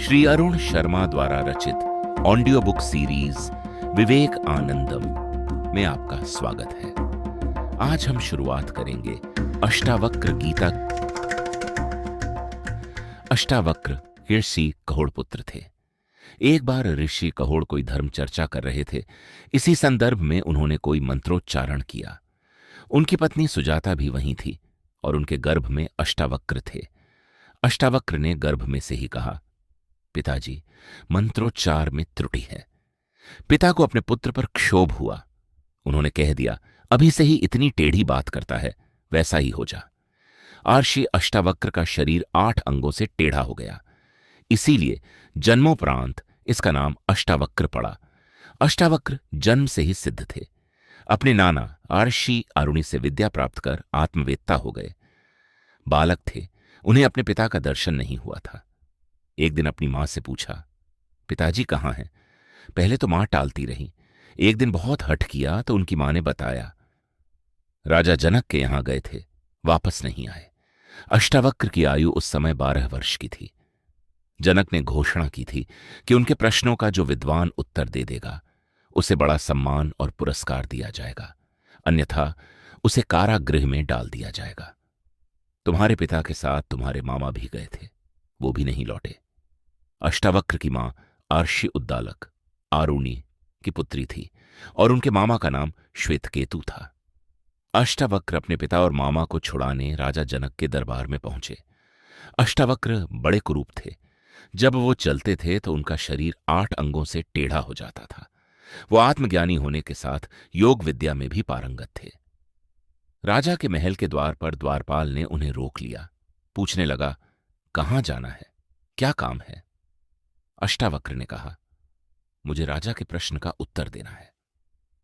श्री अरुण शर्मा द्वारा रचित audio book series विवेक आनंदम में आपका स्वागत है। आज हम शुरुआत करेंगे अष्टावक्र गीता। अष्टावक्र ऋषि कहोड़पुत्र थे। एक बार ऋषि कहोड़ कोई धर्म चर्चा कर रहे थे। इसी संदर्भ में उन्होंने कोई मंत्रोच्चारण किया। उनकी पत्नी सुजाता भी वहीं थी और उनके गर्भ में अष्टावक्र थे। अष्टावक्र ने गर्भ में से ही कहा, पिताजी, मंत्रोच्चार में त्रुटि है। पिता को अपने पुत्र पर क्षोभ हुआ। उन्होंने कह दिया, अभी से ही इतनी टेढ़ी बात करता है, वैसा ही हो जा। आर्षि अष्टावक्र का शरीर 8 अंगों से टेढ़ा हो गया। इसीलिए जन्मोपरांत इसका नाम अष्टावक्र पड़ा। अष्टावक्र जन्म से ही सिद्ध थे। अपने नाना आर्षि आरुणि से विद्या प्राप्त कर आत्मवेत्ता हो गए। बालक थे, उन्हें अपने पिता का दर्शन नहीं हुआ था। एक दिन अपनी मां से पूछा, पिताजी कहाँ हैं? पहले तो मां टालती रही। एक दिन बहुत हठ किया तो उनकी मां ने बताया, राजा जनक के यहां गए थे, वापस नहीं आए। अष्टावक्र की आयु उस समय 12 वर्ष की थी। जनक ने घोषणा की थी कि उनके प्रश्नों का जो विद्वान उत्तर दे देगा उसे बड़ा सम्मान और पुरस्कार दिया जाएगा, अन्यथा उसे कारागृह में डाल दिया जाएगा। तुम्हारे पिता के साथ तुम्हारे मामा भी गए थे, वो भी नहीं लौटे। अष्टावक्र की मां आर्षि उद्दालक आरुणि की पुत्री थी और उनके मामा का नाम श्वेतकेतु था। अष्टावक्र अपने पिता और मामा को छुड़ाने राजा जनक के दरबार में पहुंचे। अष्टावक्र बड़े कुरूप थे। जब वो चलते थे तो उनका शरीर 8 अंगों से टेढ़ा हो जाता था। वो आत्मज्ञानी होने के साथ योग विद्या में भी पारंगत थे। राजा के महल के द्वार पर द्वारपाल ने उन्हें रोक लिया। पूछने लगा, कहां जाना है, क्या काम है? अष्टावक्र ने कहा, मुझे राजा के प्रश्न का उत्तर देना है।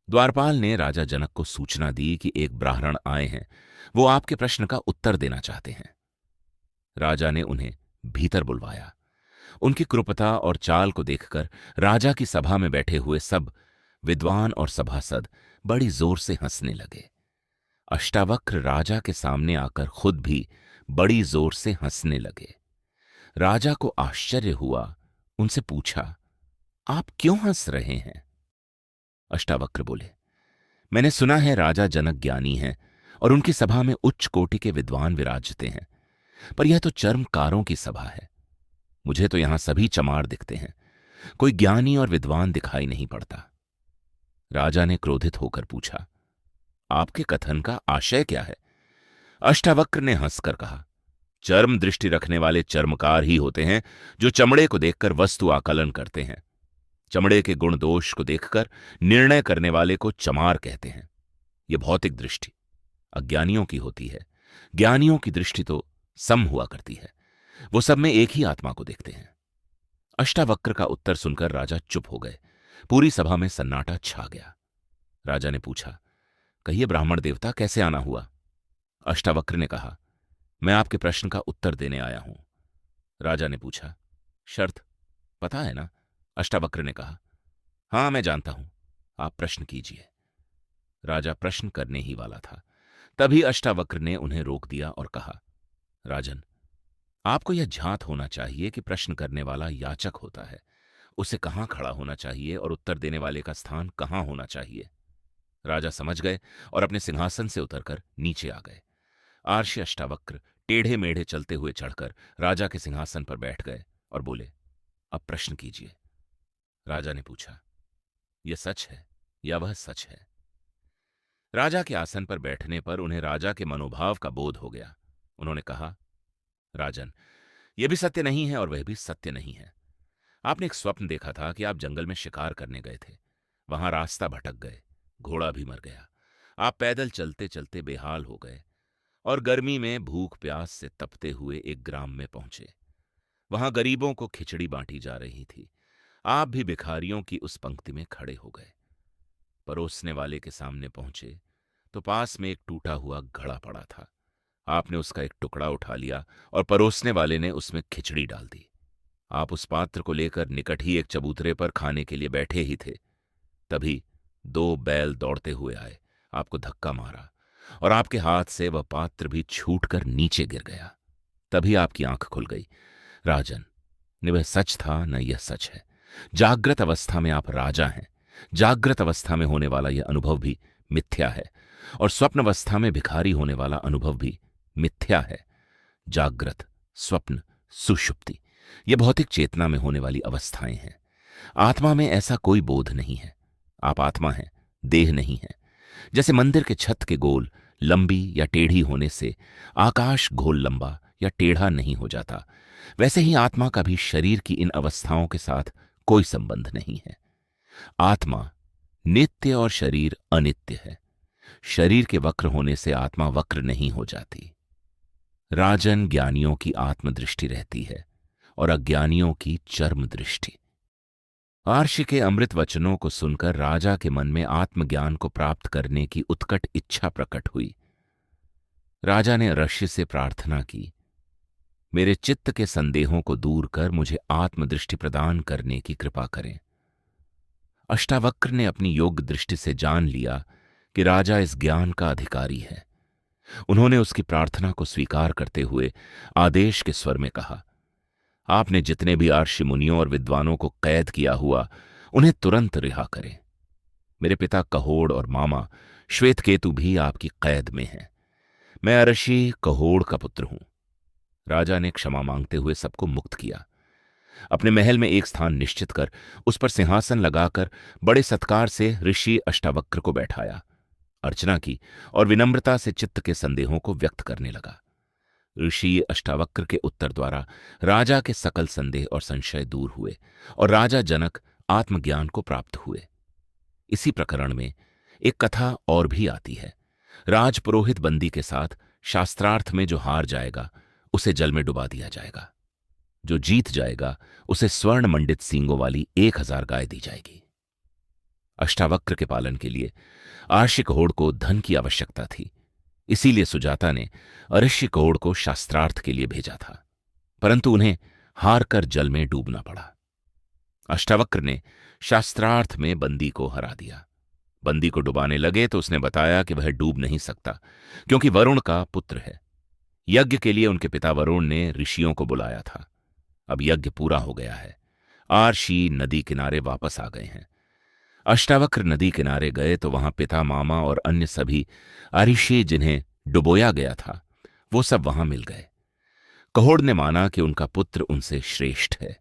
द्वारपाल ने राजा जनक को सूचना दी कि एक ब्राह्मण आए हैं, वो आपके प्रश्न का उत्तर देना चाहते हैं। राजा ने उन्हें भीतर बुलवाया। उनकी कृपता और चाल को देखकर राजा की सभा में बैठे हुए सब विद्वान और सभासद बड़ी जोर से हंसने लगे। अष्टावक्र राजा के सामने आकर खुद भी बड़ी जोर से हंसने लगे। राजा को आश्चर्य हुआ। उनसे पूछा, आप क्यों हंस रहे हैं? अष्टावक्र बोले, मैंने सुना है राजा जनक ज्ञानी हैं और उनकी सभा में उच्च कोटि के विद्वान विराजते हैं, पर यह तो चर्मकारों की सभा है। मुझे तो यहां सभी चमार दिखते हैं, कोई ज्ञानी और विद्वान दिखाई नहीं पड़ता। राजा ने क्रोधित होकर पूछा, आपके कथन का आशय क्या है? अष्टावक्र ने हंसकर कहा, चर्म दृष्टि रखने वाले चर्मकार ही होते हैं जो चमड़े को देखकर वस्तु आकलन करते हैं। चमड़े के गुण दोष को देखकर निर्णय करने वाले को चमार कहते हैं। यह भौतिक दृष्टि अज्ञानियों की होती है। ज्ञानियों की दृष्टि तो सम हुआ करती है, वो सब में एक ही आत्मा को देखते हैं। अष्टावक्र का उत्तर सुनकर राजा चुप हो गए। पूरी सभा में सन्नाटा छा गया। राजा ने पूछा, कहिए ब्राह्मण देवता, कैसे आना हुआ? अष्टावक्र ने कहा, मैं आपके प्रश्न का उत्तर देने आया हूं। राजा ने पूछा, शर्त पता है ना? अष्टावक्र ने कहा, हां, मैं जानता हूं, आप प्रश्न कीजिए। राजा प्रश्न करने ही वाला था, तभी अष्टावक्र ने उन्हें रोक दिया और कहा, राजन, आपको यह झांत होना चाहिए कि प्रश्न करने वाला याचक होता है, उसे कहां खड़ा होना चाहिए और उत्तर देने वाले का स्थान कहां होना चाहिए। राजा समझ गए और अपने सिंहासन से उतरकर नीचे आ गए। आर्षि अष्टावक्र टेढ़े मेढ़े चलते हुए चढ़कर राजा के सिंहासन पर बैठ गए और बोले, अब प्रश्न कीजिए। राजा ने पूछा, यह सच है या वह सच है? राजा के आसन पर बैठने पर उन्हें राजा के मनोभाव का बोध हो गया। उन्होंने कहा, राजन, यह भी सत्य नहीं है और वह भी सत्य नहीं है। आपने एक स्वप्न देखा था कि आप जंगल में शिकार करने गए थे। वहां रास्ता भटक गए, घोड़ा भी मर गया। आप पैदल चलते चलते बेहाल हो गए और गर्मी में भूख प्यास से तपते हुए एक ग्राम में पहुंचे। वहां गरीबों को खिचड़ी बांटी जा रही थी। आप भी भिखारियों की उस पंक्ति में खड़े हो गए। परोसने वाले के सामने पहुंचे तो पास में एक टूटा हुआ घड़ा पड़ा था। आपने उसका एक टुकड़ा उठा लिया और परोसने वाले ने उसमें खिचड़ी डाल दी। आप उस पात्र को लेकर निकट ही एक चबूतरे पर खाने के लिए बैठे ही थे। तभी 2 बैल दौड़ते हुए आए, आपको धक्का मारा और आपके हाथ से वह पात्र भी छूटकर नीचे गिर गया। तभी आपकी आंख खुल गई। राजन, न वह सच था न यह सच है। जागृत अवस्था में आप राजा हैं। जागृत अवस्था में होने वाला यह अनुभव भी मिथ्या है, और स्वप्न अवस्था में भिखारी होने वाला अनुभव भी मिथ्या है। जागृत, स्वप्न, सुषुप्ति, ये भौतिक चेतना में होने वाली अवस्थाएं हैं। आत्मा में ऐसा कोई बोध नहीं है। आप आत्मा हैं, देह नहीं है। जैसे मंदिर के छत के गोल लंबी या टेढ़ी होने से आकाश गोल लंबा या टेढ़ा नहीं हो जाता, वैसे ही आत्मा का भी शरीर की इन अवस्थाओं के साथ कोई संबंध नहीं है। आत्मा नित्य और शरीर अनित्य है। शरीर के वक्र होने से आत्मा वक्र नहीं हो जाती। राजन ज्ञानियों की आत्मदृष्टि रहती है और अज्ञानियों की चर्म दृष्टि। आर्षि के अमृत वचनों को सुनकर राजा के मन में आत्मज्ञान को प्राप्त करने की उत्कट इच्छा प्रकट हुई। राजा ने ऋषि से प्रार्थना की, मेरे चित्त के संदेहों को दूर कर मुझे आत्मदृष्टि प्रदान करने की कृपा करें। अष्टावक्र ने अपनी योग दृष्टि से जान लिया कि राजा इस ज्ञान का अधिकारी है। उन्होंने उसकी प्रार्थना को स्वीकार करते हुए आदेश के स्वर में कहा, आपने जितने भी आर्षि मुनियों और विद्वानों को कैद किया हुआ, उन्हें तुरंत रिहा करें। मेरे पिता कहोड़ और मामा श्वेतकेतु भी आपकी कैद में हैं। मैं अर्षि कहोड़ का पुत्र हूं। राजा ने क्षमा मांगते हुए सबको मुक्त किया। अपने महल में एक स्थान निश्चित कर उस पर सिंहासन लगाकर बड़े सत्कार से ऋषि अष्टावक्र को बैठाया, अर्चना की और विनम्रता से चित्त के संदेहों को व्यक्त करने लगा। ऋषि अष्टावक्र के उत्तर द्वारा राजा के सकल संदेह और संशय दूर हुए और राजा जनक आत्मज्ञान को प्राप्त हुए। इसी प्रकरण में एक कथा और भी आती है। राजपुरोहित बंदी के साथ शास्त्रार्थ में जो हार जाएगा उसे जल में डुबा दिया जाएगा। जो जीत जाएगा उसे स्वर्ण मंडित सींगों वाली 1000 गाय दी जाएगी। अष्टावक्र के पालन के लिए आर्षि कहोड़ को धन की आवश्यकता थी। इसीलिए सुजाता ने अर्षि कहोड़ को शास्त्रार्थ के लिए भेजा था, परंतु उन्हें हार कर जल में डूबना पड़ा। अष्टावक्र ने शास्त्रार्थ में बंदी को हरा दिया। बंदी को डुबाने लगे तो उसने बताया कि वह डूब नहीं सकता, क्योंकि वरुण का पुत्र है। यज्ञ के लिए उनके पिता वरुण ने ऋषियों को बुलाया था। अब यज्ञ पूरा हो गया है। आर्षि नदी किनारे वापस आ गए हैं। अष्टावक्र नदी किनारे गए तो वहां पिता, मामा और अन्य सभी अऋषि जिन्हें डुबोया गया था, वो सब वहां मिल गए। कहोड़ ने माना कि उनका पुत्र उनसे श्रेष्ठ है।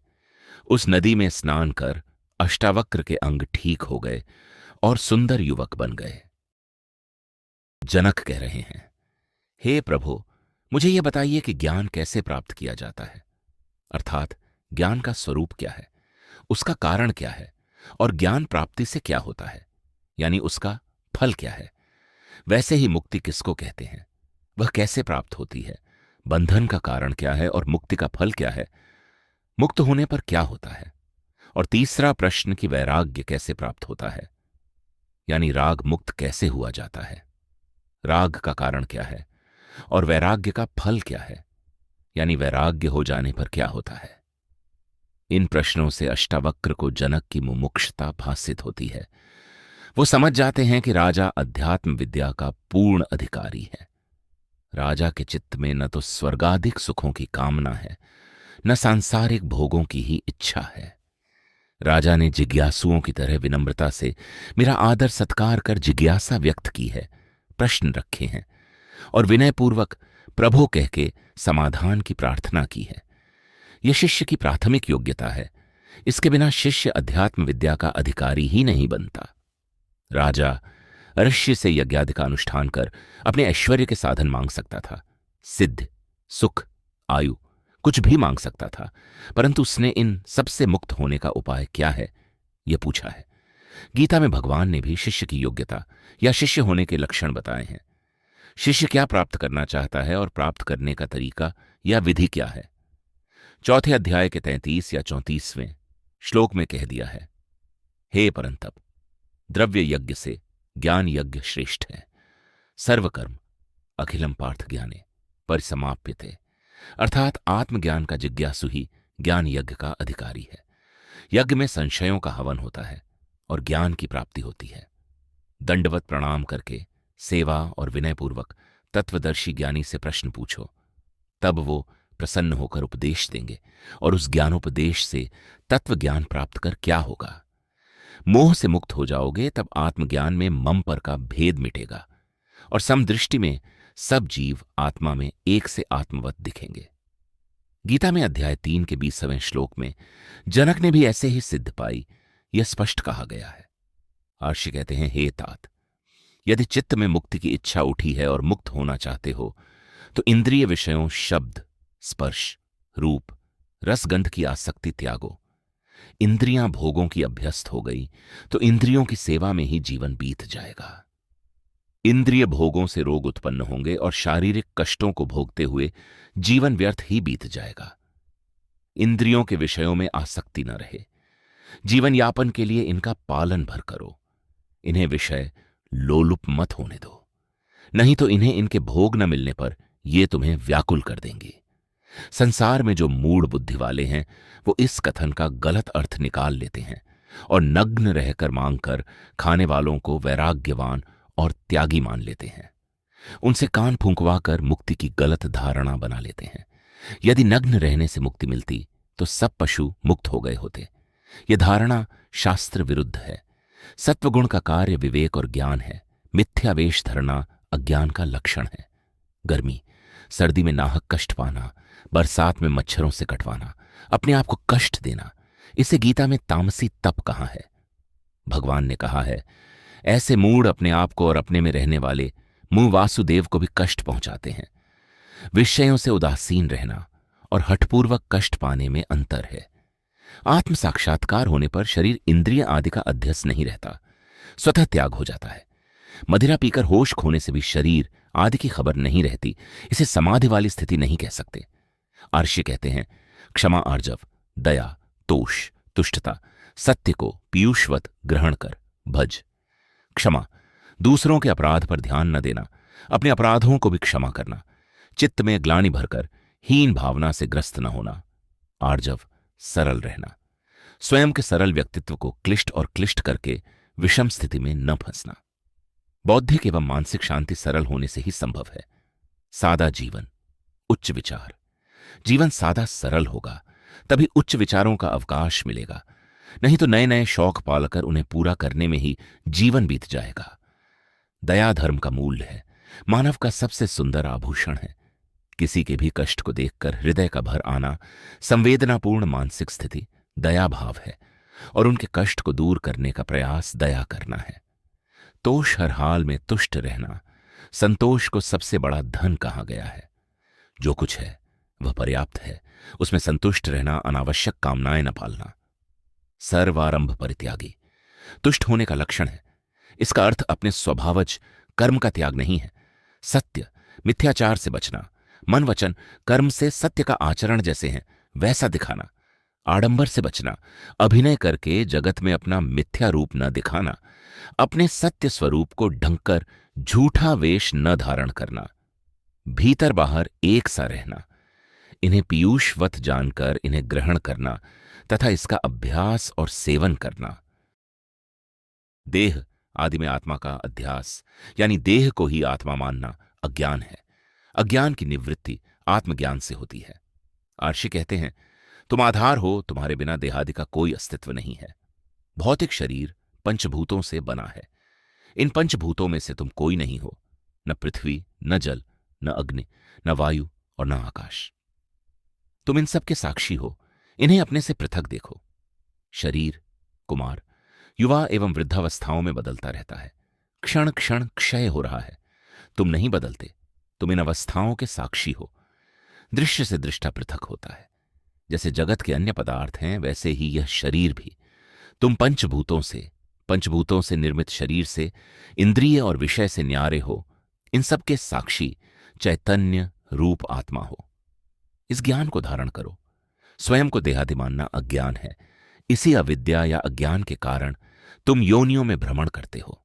उस नदी में स्नान कर अष्टावक्र के अंग ठीक हो गए और सुंदर युवक बन गए। जनक कह रहे हैं, हे प्रभु, मुझे यह बताइए कि ज्ञान कैसे प्राप्त किया जाता है, अर्थात ज्ञान का स्वरूप क्या है, उसका कारण क्या है और ज्ञान प्राप्ति से क्या होता है, यानी उसका फल क्या है। वैसे ही मुक्ति किसको कहते हैं, वह कैसे प्राप्त होती है, बंधन का कारण क्या है और मुक्ति का फल क्या है, मुक्त होने पर क्या होता है। और तीसरा प्रश्न कि वैराग्य कैसे प्राप्त होता है, यानी राग मुक्त कैसे हुआ जाता है, राग का कारण क्या है और वैराग्य का फल क्या है, यानी वैराग्य हो जाने पर क्या होता है। इन प्रश्नों से अष्टावक्र को जनक की मुमुक्षुता भासित होती है। वो समझ जाते हैं कि राजा अध्यात्म विद्या का पूर्ण अधिकारी है। राजा के चित्त में न तो स्वर्गाधिक सुखों की कामना है, न सांसारिक भोगों की ही इच्छा है। राजा ने जिज्ञासुओं की तरह विनम्रता से मेरा आदर सत्कार कर जिज्ञासा व्यक्त की है, प्रश्न रखे हैं और विनयपूर्वक प्रभो कह के समाधान की प्रार्थना की है। यह शिष्य की प्राथमिक योग्यता है। इसके बिना शिष्य अध्यात्म विद्या का अधिकारी ही नहीं बनता। राजा ऋषि से यज्ञादि का अनुष्ठान कर अपने ऐश्वर्य के साधन मांग सकता था, सिद्ध, सुख, आयु, कुछ भी मांग सकता था, परंतु उसने इन सबसे मुक्त होने का उपाय क्या है, यह पूछा है। गीता में भगवान ने भी शिष्य की योग्यता या शिष्य होने के लक्षण बताए हैं। शिष्य क्या प्राप्त करना चाहता है और प्राप्त करने का तरीका या विधि क्या है। चौथे अध्याय के 33 या 34वें श्लोक में कह दिया है, हे परंतप, द्रव्य यज्ञ से ज्ञान यज्ञ श्रेष्ठ है। सर्वकर्म अखिलम पार्थ ज्ञाने परिसमाप्यते, अर्थात आत्मज्ञान का जिज्ञासु ही ज्ञान यज्ञ का अधिकारी है। यज्ञ में संशयों का हवन होता है और ज्ञान की प्राप्ति होती है। दंडवत प्रणाम करके सेवा और विनयपूर्वक तत्वदर्शी ज्ञानी से प्रश्न पूछो, तब वो प्रसन्न होकर उपदेश देंगे, और उस ज्ञानोपदेश से तत्व ज्ञान प्राप्त कर क्या होगा? मोह से मुक्त हो जाओगे, तब आत्मज्ञान में मम पर का भेद मिटेगा और समदृष्टि में सब जीव आत्मा में एक से आत्मवत दिखेंगे। गीता में अध्याय 3 के 20वें श्लोक में जनक ने भी ऐसे ही सिद्ध पाई, यह स्पष्ट कहा गया है। महर्षि कहते हैं, हे तात, यदि चित्त में मुक्ति की इच्छा उठी है और मुक्त होना चाहते हो तो इंद्रिय विषयों शब्द, स्पर्श, रूप, रसगंध की आसक्ति त्यागो। इंद्रियां भोगों की अभ्यस्त हो गई तो इंद्रियों की सेवा में ही जीवन बीत जाएगा। इंद्रिय भोगों से रोग उत्पन्न होंगे और शारीरिक कष्टों को भोगते हुए जीवन व्यर्थ ही बीत जाएगा। इंद्रियों के विषयों में आसक्ति न रहे। जीवन यापन के लिए इनका पालन भर करो। इन्हें विषय लोलुप मत होने दो, नहीं तो इन्हें इनके भोग न मिलने पर ये तुम्हें व्याकुल कर देंगी। संसार में जो मूढ़ बुद्धि वाले हैं वो इस कथन का गलत अर्थ निकाल लेते हैं और नग्न रहकर मांगकर खाने वालों को वैराग्यवान और त्यागी मान लेते हैं। उनसे कान फूंकवा कर मुक्ति की गलत धारणा बना लेते हैं। यदि नग्न रहने से मुक्ति मिलती तो सब पशु मुक्त हो गए होते। यह धारणा शास्त्र विरुद्ध है। सत्वगुण का कार्य विवेक और ज्ञान है। मिथ्यावेश धरना अज्ञान का लक्षण है। गर्मी सर्दी में नाहक कष्ट पाना, बरसात में मच्छरों से कटवाना, अपने आप को कष्ट देना, इसे गीता में तामसी तप कहा है। भगवान ने कहा है, ऐसे मूढ़ अपने आप को और अपने में रहने वाले मुंह वासुदेव को भी कष्ट पहुंचाते हैं। विषयों से उदासीन रहना और हठपूर्वक कष्ट पाने में अंतर है। आत्म साक्षात्कार होने पर शरीर इंद्रिय आदि का अध्यस्त नहीं रहता, स्वतः त्याग हो जाता है। मदिरा पीकर होश खोने से भी शरीर आदि की खबर नहीं रहती। इसे समाधि वाली स्थिति नहीं कह सकते। आर्षि कहते हैं, क्षमा आर्जव, दया, तोष, तुष्टता, सत्य को पीयूषवत ग्रहण कर भज। क्षमा, दूसरों के अपराध पर ध्यान न देना, अपने अपराधों को भी क्षमा करना। चित्त में ग्लानि भरकर हीन भावना से ग्रस्त न होना। आर्जव, सरल रहना, स्वयं के सरल व्यक्तित्व को क्लिष्ट और क्लिष्ट करके विषम स्थिति में न फंसना। बौद्धिक एवं मानसिक शांति सरल होने से ही संभव है। सादा जीवन, उच्च विचार। जीवन सादा सरल होगा तभी उच्च विचारों का अवकाश मिलेगा, नहीं तो नए नए शौक पालकर उन्हें पूरा करने में ही जीवन बीत जाएगा। दया धर्म का मूल्य है, मानव का सबसे सुंदर आभूषण है। किसी के भी कष्ट को देखकर हृदय का भर आना संवेदनापूर्ण मानसिक स्थिति दया भाव है, और उनके कष्ट को दूर करने का प्रयास दया करना है। तोष हर हाल में तुष्ट रहना, संतोष को सबसे बड़ा धन कहा गया है। जो कुछ है वह पर्याप्त है, उसमें संतुष्ट रहना, अनावश्यक कामनाएं न पालना। सर्वारंभ परित्यागी तुष्ट होने का लक्षण है। इसका अर्थ अपने स्वभावज कर्म का त्याग नहीं है। सत्य, मिथ्याचार से बचना, मन वचन कर्म से सत्य का आचरण जैसे हैं वैसा दिखाना, आडंबर से बचना, अभिनय करके जगत में अपना मिथ्या रूप न दिखाना, अपने सत्य स्वरूप को ढंककर झूठा वेश न धारण करना, भीतर बाहर एक सा रहना, इन्हें पीयूषवत जानकर इन्हें ग्रहण करना तथा इसका अभ्यास और सेवन करना। देह आदि में आत्मा का अध्यास यानी देह को ही आत्मा मानना अज्ञान है। अज्ञान की निवृत्ति आत्मज्ञान से होती है। आर्षि कहते हैं, तुम आधार हो, तुम्हारे बिना देहादि का कोई अस्तित्व नहीं है। भौतिक शरीर पंचभूतों से बना है। इन पंचभूतों में से तुम कोई नहीं हो, न पृथ्वी, न जल, न अग्नि, न वायु और न आकाश। तुम इन सब के साक्षी हो। इन्हें अपने से पृथक देखो। शरीर कुमार, युवा एवं वृद्धावस्थाओं में बदलता रहता है। क्षण क्षण क्षय हो रहा है। तुम नहीं बदलते, तुम इन अवस्थाओं के साक्षी हो। दृश्य से दृष्टा पृथक होता है। जैसे जगत के अन्य पदार्थ हैं वैसे ही यह शरीर भी। तुम पंचभूतों से निर्मित शरीर से, इंद्रिय और विषय से न्यारे हो। इन सब के साक्षी चैतन्य रूप आत्मा हो। इस ज्ञान को धारण करो। स्वयं को देहादि मानना अज्ञान है। इसी अविद्या या अज्ञान के कारण तुम योनियों में भ्रमण करते हो।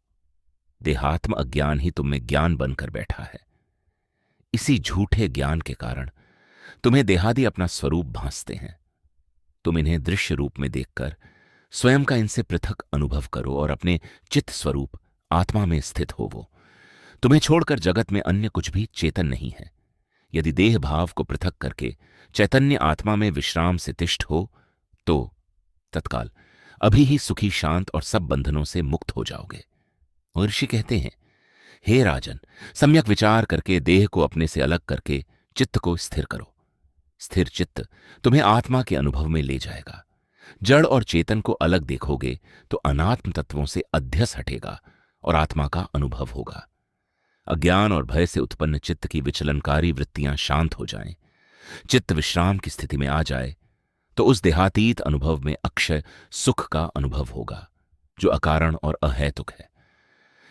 देहात्म अज्ञान ही तुम में ज्ञान बनकर बैठा है। इसी झूठे ज्ञान के कारण तुम्हें देहादि अपना स्वरूप भासते हैं। तुम इन्हें दृश्य रूप में देखकर स्वयं का इनसे पृथक अनुभव करो और अपने चित्त स्वरूप आत्मा में स्थित हो। वो तुम्हें छोड़कर जगत में अन्य कुछ भी चेतन नहीं है। यदि देह भाव को पृथक करके चैतन्य आत्मा में विश्राम से तिष्ठ हो तो तत्काल अभी ही सुखी, शांत और सब बंधनों से मुक्त हो जाओगे। महर्षि कहते हैं, हे राजन, सम्यक विचार करके देह को अपने से अलग करके चित्त को स्थिर करो। स्थिर चित्त तुम्हें आत्मा के अनुभव में ले जाएगा। जड़ और चेतन को अलग देखोगे तो अनात्म तत्वों से अध्यस हटेगा और आत्मा का अनुभव होगा। अज्ञान और भय से उत्पन्न चित्त की विचलनकारी वृत्तियां शांत हो जाएं, चित्त विश्राम की स्थिति में आ जाए तो उस देहातीत अनुभव में अक्षय सुख का अनुभव होगा, जो अकारण और अहेतुक है।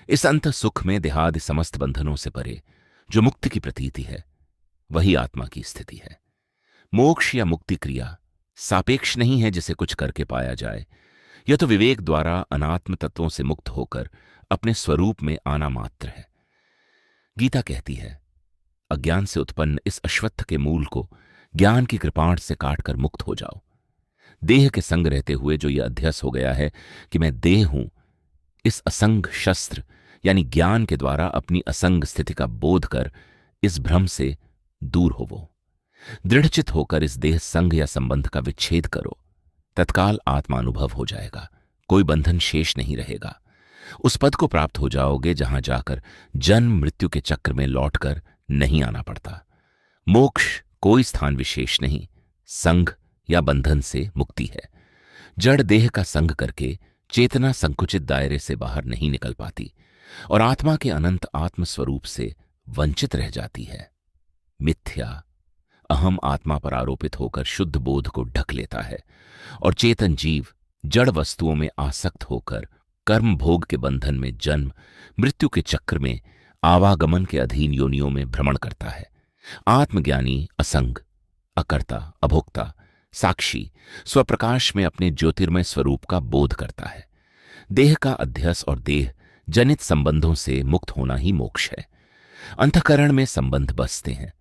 इस अंत सुख में देहादि समस्त बंधनों से परे जो मुक्ति की प्रतीति है, वही आत्मा की स्थिति है। मोक्ष या मुक्ति क्रिया सापेक्ष नहीं है जिसे कुछ करके पाया जाए। यह तो विवेक द्वारा अनात्म तत्वों से मुक्त होकर अपने स्वरूप में आना मात्र है। गीता कहती है, अज्ञान से उत्पन्न इस अश्वत्थ के मूल को ज्ञान की कृपाण से काटकर मुक्त हो जाओ। देह के संग रहते हुए जो यह अध्यास हो गया है कि मैं देह हूं, इस असंग शस्त्र यानी ज्ञान के द्वारा अपनी असंग स्थिति का बोध कर इस भ्रम से दूर होवो। दृढ़चित होकर इस देह संग या संबंध का विच्छेद करो। तत्काल आत्मानुभव हो जाएगा, कोई बंधन शेष नहीं रहेगा। उस पद को प्राप्त हो जाओगे जहां जाकर जन्म मृत्यु के चक्र में लौटकर नहीं आना पड़ता। मोक्ष कोई स्थान विशेष नहीं, संग या बंधन से मुक्ति है। जड़ देह का संग करके चेतना संकुचित दायरे से बाहर नहीं निकल पाती और आत्मा के अनंत आत्म स्वरूप से वंचित रह जाती है। मिथ्या अहम आत्मा पर आरोपित होकर शुद्ध बोध को ढक लेता है और चेतन जीव जड़ वस्तुओं में आसक्त होकर कर्म भोग के बंधन में जन्म मृत्यु के चक्र में आवागमन के अधीन योनियों में भ्रमण करता है। आत्मज्ञानी असंग, अकर्ता, अभोक्ता, साक्षी स्वप्रकाश में अपने ज्योतिर्मय स्वरूप का बोध करता है। देह का अध्यस और देह जनित संबंधों से मुक्त होना ही मोक्ष है। अंतःकरण में संबंध बसते हैं।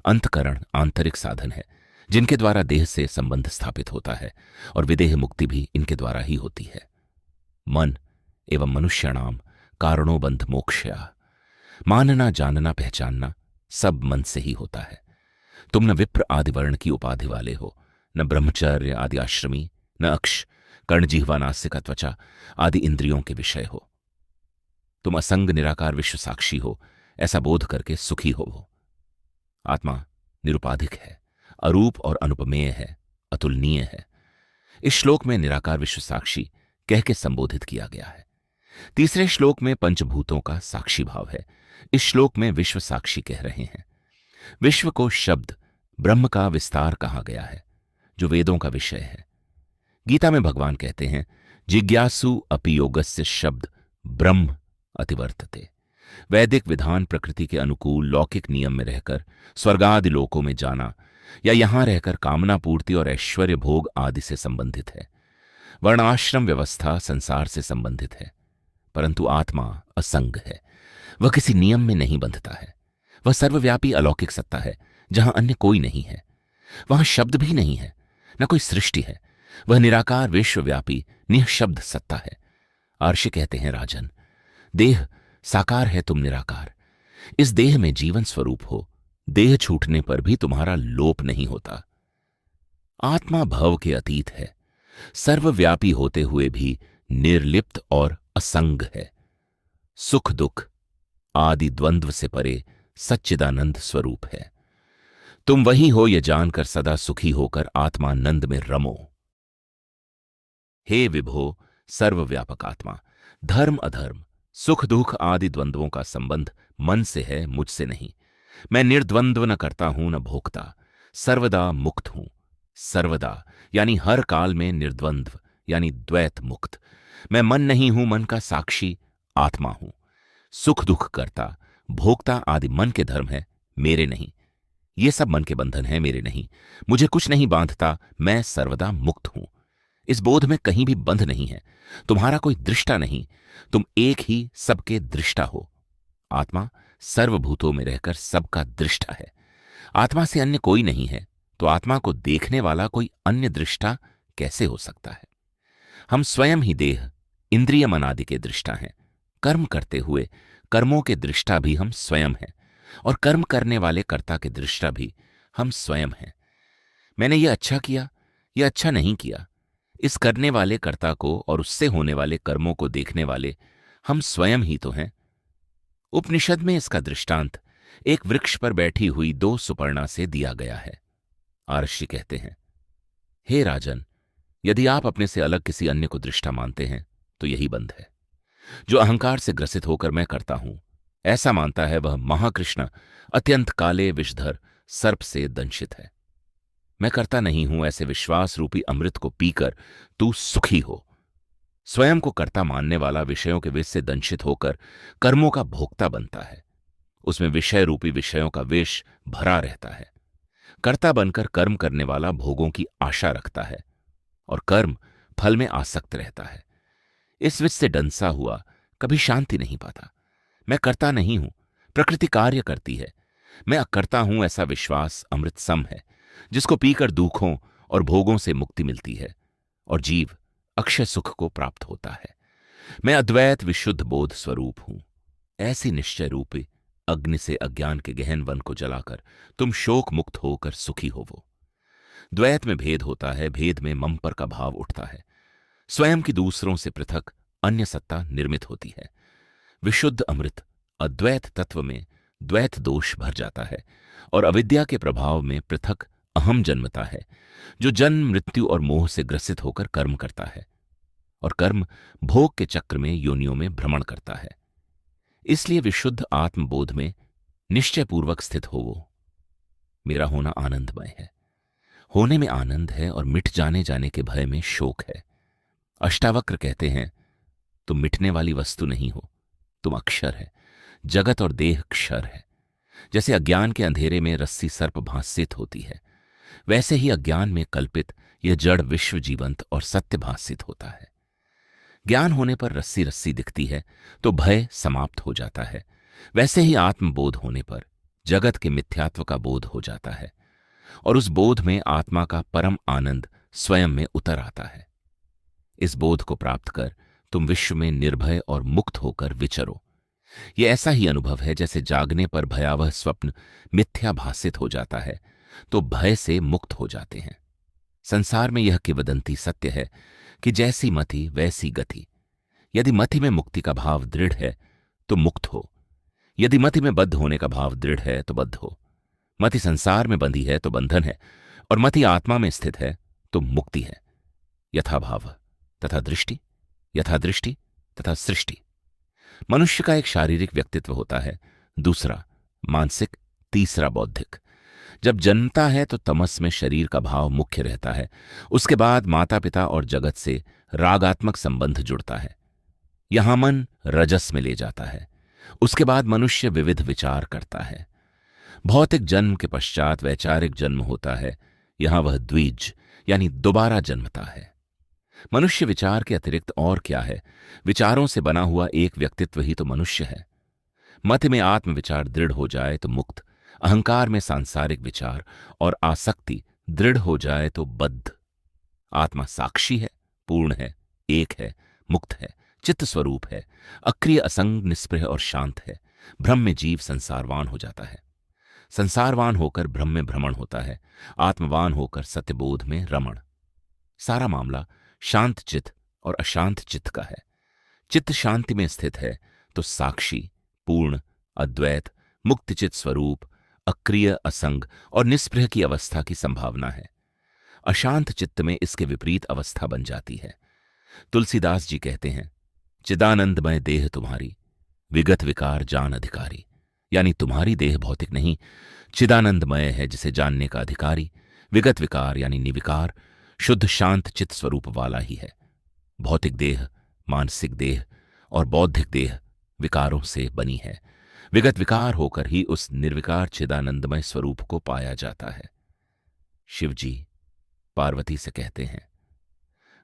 अंतःकरण आंतरिक साधन है जिनके द्वारा देह से संबंध स्थापित होता है और विदेह मुक्ति भी इनके द्वारा ही होती है। मन एवं मनुष्याणाम कारणों बंध मोक्षया। मानना, जानना, पहचानना सब मन से ही होता है। तुम न विप्र आदि वर्ण की उपाधि वाले हो, न ब्रह्मचर्य आदि आश्रमी, न अक्ष, कर्ण, जिह्वा, नासिका, त्वचा आदि इंद्रियों के विषय हो। तुम असंग निराकार विश्व साक्षी हो, ऐसा बोध करके सुखी हो। आत्मा निरुपाधिक है, अरूप और अनुपमेय है, अतुलनीय है। इस श्लोक में निराकार विश्व साक्षी कह के संबोधित किया गया है। तीसरे श्लोक में पंचभूतों का साक्षी भाव है। इस श्लोक में विश्व साक्षी कह रहे हैं। विश्व को शब्द ब्रह्म का विस्तार कहा गया है, जो वेदों का विषय है। गीता में भगवान कहते हैं, जिज्ञासु अपि योगस्य शब्द ब्रह्म अतिवर्तते। वैदिक विधान प्रकृति के अनुकूल लौकिक नियम में रहकर स्वर्गादि लोकों में जाना या यहां रहकर कामना पूर्ति और ऐश्वर्य भोग आदि से संबंधित है। वर्णाश्रम व्यवस्था संसार से संबंधित है, परंतु आत्मा असंग है। वह किसी नियम में नहीं बंधता है। वह सर्वव्यापी अलौकिक सत्ता है जहां अन्य कोई नहीं है। वहां शब्द भी नहीं है, न कोई सृष्टि है। वह निराकार विश्वव्यापी निःशब्द सत्ता है। अर्षि कहते हैं, राजन, देह साकार है, तुम निराकार। इस देह में जीवन स्वरूप हो। देह छूटने पर भी तुम्हारा लोप नहीं होता। आत्मा भव के अतीत है, सर्वव्यापी होते हुए भी निर्लिप्त और असंग है। सुख दुख आदि द्वंद्व से परे सच्चिदानंद स्वरूप है। तुम वही हो यह जानकर सदा सुखी होकर आत्मानंद में रमो। हे विभो सर्वव्यापक आत्मा, धर्म अधर्म सुख दुख आदि द्वंद्वों का संबंध मन से है, मुझसे नहीं। मैं निर्द्वंद्व न करता हूं न भोगता, सर्वदा मुक्त हूं। सर्वदा यानी हर काल में, निर्द्वंद्व यानी द्वैत मुक्त। मैं मन नहीं हूं, मन का साक्षी आत्मा हूं। सुख दुख करता भोक्ता आदि मन के धर्म है, मेरे नहीं। ये सब मन के बंधन है, मेरे नहीं। मुझे कुछ नहीं बांधता, मैं सर्वदा मुक्त हूं। इस बोध में कहीं भी बंध नहीं है। तुम्हारा कोई दृष्टा नहीं, तुम एक ही सबके दृष्टा हो। आत्मा सर्वभूतों में रहकर सबका दृष्टा है। आत्मा से अन्य कोई नहीं है, तो आत्मा को देखने वाला कोई अन्य दृष्टा कैसे हो सकता है? हम स्वयं ही देह इंद्रिय मन आदि के दृष्टा हैं। कर्म करते हुए कर्मों के दृष्टा भी हम स्वयं हैं। और कर्म करने वाले कर्ता के दृष्टा भी हम स्वयं हैं। मैंने ये अच्छा किया, ये अच्छा नहीं किया, इस करने वाले कर्ता को और उससे होने वाले कर्मों को देखने वाले हम स्वयं ही तो हैं। उपनिषद में इसका दृष्टांत एक वृक्ष पर बैठी हुई दो सुपर्णा से दिया गया है। आर्षि कहते हैं, हे राजन, यदि आप अपने से अलग किसी अन्य को दृष्टा मानते हैं तो यही बंध है। जो अहंकार से ग्रसित होकर मैं करता हूं ऐसा मानता है, वह महाकृष्ण अत्यंत काले विषधर सर्प से दंशित है। मैं करता नहीं हूं ऐसे विश्वास रूपी अमृत को पीकर तू सुखी हो। स्वयं को कर्ता मानने वाला विषयों के विष से दंशित होकर कर्मों का भोक्ता बनता है। उसमें विषय रूपी विषयों का विष भरा रहता है। कर्ता बनकर कर्म करने वाला भोगों की आशा रखता है और कर्म फल में आसक्त रहता है। इस विष से डंसा हुआ कभी शांति नहीं पाता। मैं करता नहीं हूं, प्रकृति कार्य करती है। मैं अकर्ता हूं ऐसा विश्वास अमृत सम है, जिसको पीकर दुखों और भोगों से मुक्ति मिलती है और जीव अक्षय सुख को प्राप्त होता है। मैं अद्वैत विशुद्ध बोध स्वरूप हूं। ऐसी निश्चय रूपी अग्नि से अज्ञान के गहन वन को जलाकर तुम शोक मुक्त होकर सुखी होवो। द्वैत में भेद होता है, भेद में मम पर का भाव उठता है। स्वयं की दूसरों से पृथक अन्य सत्ता निर्मित होती है। विशुद्ध अमृत अद्वैत तत्व में द्वैत दोष भर जाता है और अविद्या के प्रभाव में पृथक अहम जन्मता है, जो जन्म मृत्यु और मोह से ग्रसित होकर कर्म करता है और कर्म भोग के चक्र में योनियों में भ्रमण करता है। इसलिए विशुद्ध आत्मबोध में निश्चयपूर्वक स्थित होवो। मेरा होना आनंदमय है। होने में आनंद है और मिट जाने के भय में शोक है। अष्टावक्र कहते हैं, तुम मिटने वाली वस्तु नहीं हो, तुम अक्षर है। जगत और देह क्षर है। जैसे अज्ञान के अंधेरे में रस्सी सर्प भासित होती है, वैसे ही अज्ञान में कल्पित यह जड़ विश्व जीवंत और सत्य भासित होता है। ज्ञान होने पर रस्सी रस्सी दिखती है तो भय समाप्त हो जाता है। वैसे ही आत्मबोध होने पर जगत के मिथ्यात्व का बोध हो जाता है और उस बोध में आत्मा का परम आनंद स्वयं में उतर आता है। इस बोध को प्राप्त कर तुम विश्व में निर्भय और मुक्त होकर विचरो। यह ऐसा ही अनुभव है जैसे जागने पर भयावह स्वप्न मिथ्या भासित हो जाता है तो भय से मुक्त हो जाते हैं। संसार में यह किंवदंती सत्य है कि जैसी मति वैसी गति। यदि मति में मुक्ति का भाव दृढ़ है तो मुक्त हो, यदि मति में बद्ध होने का भाव दृढ़ है तो बद्ध हो। मति संसार में बंधी है तो बंधन है और मति आत्मा में स्थित है तो मुक्ति है। यथा भाव तथा दृष्टि, यथा दृष्टि तथा सृष्टि। मनुष्य का एक शारीरिक व्यक्तित्व होता है, दूसरा मानसिक, तीसरा बौद्धिक। जब जन्मता है तो तमस में शरीर का भाव मुख्य रहता है। उसके बाद माता पिता और जगत से रागात्मक संबंध जुड़ता है। यहां मन रजस में ले जाता है। उसके बाद मनुष्य विविध विचार करता है। भौतिक जन्म के पश्चात वैचारिक जन्म होता है। यहां वह द्विज यानी दोबारा जन्मता है। मनुष्य विचार के अतिरिक्त और क्या है? विचारों से बना हुआ एक व्यक्तित्व ही तो मनुष्य है। मत में आत्मविचार दृढ़ हो जाए तो मुक्त, अहंकार में सांसारिक विचार और आसक्ति दृढ़ हो जाए तो बद्ध। आत्मा साक्षी है, पूर्ण है, एक है, मुक्त है, चित्त स्वरूप है, अक्रिय, असंग, निस्पृह और शांत है। भ्रम में जीव संसारवान हो जाता है। संसारवान होकर भ्रम में भ्रमण होता है। आत्मवान होकर सत्यबोध में रमण। सारा मामला शांत चित्त और अशांत चित्त का है। चित्त शांति में स्थित है तो साक्षी, पूर्ण, अद्वैत, मुक्त चित्त स्वरूप, अक्रिय, असंग और निस्पृह की अवस्था की संभावना है। अशांत चित्त में इसके विपरीत अवस्था बन जाती है। तुलसीदास जी कहते हैं, चिदानंदमय देह तुम्हारी, विगत विकार जान अधिकारी। यानी तुम्हारी देह भौतिक नहीं, चिदानंदमय है जिसे जानने का अधिकारी। विगत विकार यानी निर्विकार, शुद्ध शांत चित्त स्वरूप वाला ही है। भौतिक देह, मानसिक देह और बौद्धिक देह विकारों से बनी है। विगत विकार होकर ही उस निर्विकार चिदानंदमय स्वरूप को पाया जाता है। शिवजी पार्वती से कहते हैं,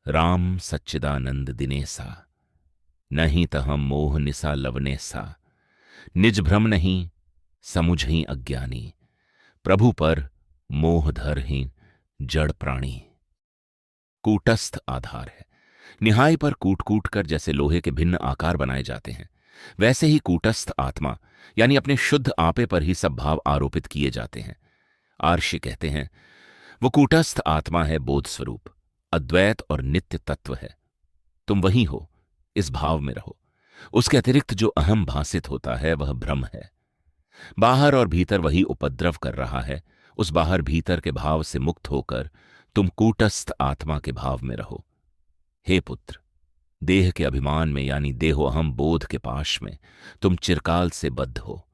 राम सच्चिदानंद दिनेसा, नहीं तहम मोह निसा लवने सा। निज भ्रम नहीं समुझही अज्ञानी, प्रभु पर मोह धरहीन जड़ प्राणी। कूटस्थ आधार है। निहाई पर कूट कूट कर जैसे लोहे के भिन्न आकार बनाए जाते हैं, वैसे ही कूटस्थ आत्मा यानी अपने शुद्ध आपे पर ही सब भाव आरोपित किए जाते हैं। आर्षि कहते हैं वो कूटस्थ आत्मा है बोध स्वरूप, अद्वैत और नित्य तत्व है। तुम वही हो, इस भाव में रहो। उसके अतिरिक्त जो अहम भासित होता है वह भ्रम है। बाहर और भीतर वही उपद्रव कर रहा है। उस बाहर भीतर के भाव से मुक्त होकर तुम कूटस्थ आत्मा के भाव में रहो। हे पुत्र, देह के अभिमान में यानी देहो अहम बोध के पाश में तुम चिरकाल से बद्ध हो।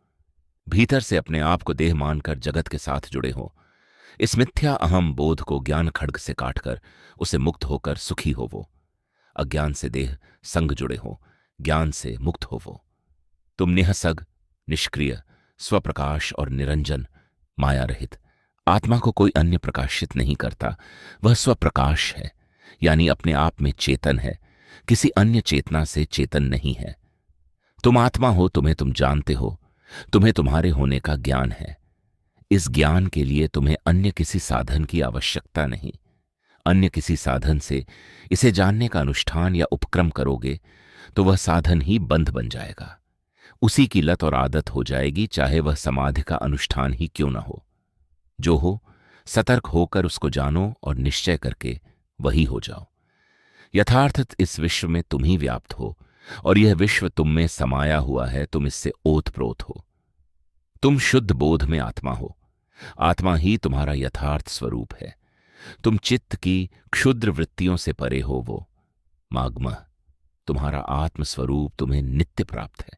भीतर से अपने आप को देह मानकर जगत के साथ जुड़े हो। इस मिथ्या अहम बोध को ज्ञान खड्ग से काटकर उसे मुक्त होकर सुखी हो वो। अज्ञान से देह संग जुड़े हो, ज्ञान से मुक्त हो वो। तुम निहसग, निष्क्रिय, स्वप्रकाश और निरंजन, माया रहित। आत्मा को कोई अन्य प्रकाशित नहीं करता। वह स्वप्रकाश है यानी अपने आप में चेतन है, किसी अन्य चेतना से चेतन नहीं है। तुम आत्मा हो, तुम्हें तुम जानते हो, तुम्हें तुम्हारे होने का ज्ञान है। इस ज्ञान के लिए तुम्हें अन्य किसी साधन की आवश्यकता नहीं। अन्य किसी साधन से इसे जानने का अनुष्ठान या उपक्रम करोगे तो वह साधन ही बंध बन जाएगा। उसी की लत और आदत हो जाएगी, चाहे वह समाधि का अनुष्ठान ही क्यों न हो। जो हो सतर्क होकर उसको जानो और निश्चय करके वही हो जाओ। यथार्थत इस विश्व में तुम ही व्याप्त हो और यह विश्व तुम में समाया हुआ है। तुम इससे ओतप्रोत हो। तुम शुद्ध बोध में आत्मा हो। आत्मा ही तुम्हारा यथार्थ स्वरूप है। तुम चित्त की क्षुद्र वृत्तियों से परे हो वो। माग्म, तुम्हारा आत्म स्वरूप तुम्हें नित्य प्राप्त है।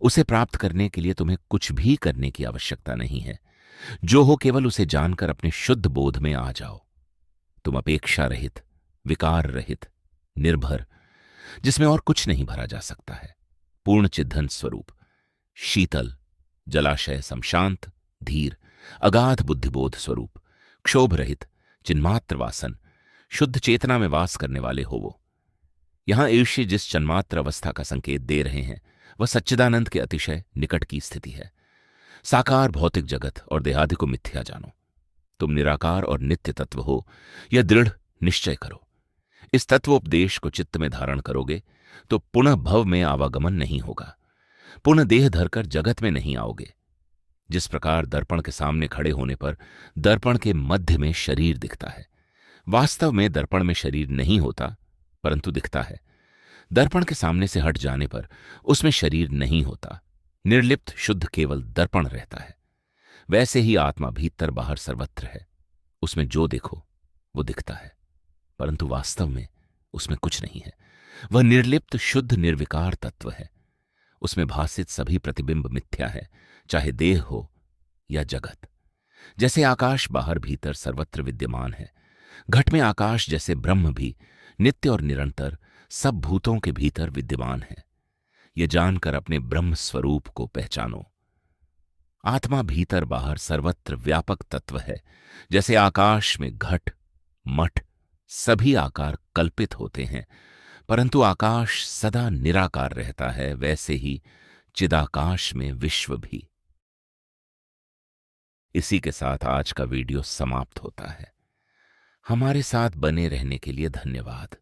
उसे प्राप्त करने के लिए तुम्हें कुछ भी करने की आवश्यकता नहीं है। जो हो केवल उसे जानकर अपने शुद्ध बोध में आ जाओ। तुम अपेक्षा रहित, विकार रहित, निर्भर, जिसमें और कुछ नहीं भरा जा सकता है, पूर्ण चिद्धन स्वरूप, शीतल, जलाशय समशांत, धीर, अगाध बुद्धिबोध स्वरूप, क्षोभ रहित, चिन्मात्र वासन, शुद्ध चेतना में वास करने वाले हो वो। यहां ईर्ष्य जिस चिन्मात्र अवस्था का संकेत दे रहे हैं वह सच्चिदानंद के अतिशय निकट की स्थिति है। साकार भौतिक जगत और देहादि को मिथ्या जानो। तुम निराकार और नित्य तत्व हो, यह दृढ़ निश्चय करो। इस तत्वोपदेश को चित्त में धारण करोगे तो पुनः भव में आवागमन नहीं होगा। पुनः देह धरकर जगत में नहीं आओगे। जिस प्रकार दर्पण के सामने खड़े होने पर दर्पण के मध्य में शरीर दिखता है, वास्तव में दर्पण में शरीर नहीं होता परंतु दिखता है। दर्पण के सामने से हट जाने पर उसमें शरीर नहीं होता, निर्लिप्त शुद्ध केवल दर्पण रहता है। वैसे ही आत्मा भीतर बाहर सर्वत्र है। उसमें जो देखो वो दिखता है परंतु वास्तव में उसमें कुछ नहीं है। वह निर्लिप्त शुद्ध निर्विकार तत्व है। उसमें भासित सभी प्रतिबिंब मिथ्या है, चाहे देह हो या जगत। जैसे आकाश बाहर भीतर सर्वत्र विद्यमान है, घट में आकाश जैसे ब्रह्म भी नित्य और निरंतर सब भूतों के भीतर विद्यमान है। ये जानकर अपने ब्रह्म स्वरूप को पहचानो। आत्मा भीतर बाहर सर्वत्र व्यापक तत्व है। जैसे आकाश में घट, मठ, सभी आकार कल्पित होते हैं परंतु आकाश सदा निराकार रहता है, वैसे ही चिदाकाश में विश्व भी। इसी के साथ आज का वीडियो समाप्त होता है। हमारे साथ बने रहने के लिए धन्यवाद।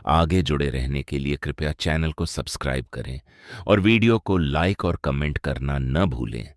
आगे जुड़े रहने के लिए कृपया चैनल को सब्सक्राइब करें और वीडियो को लाइक और कमेंट करना न भूलें।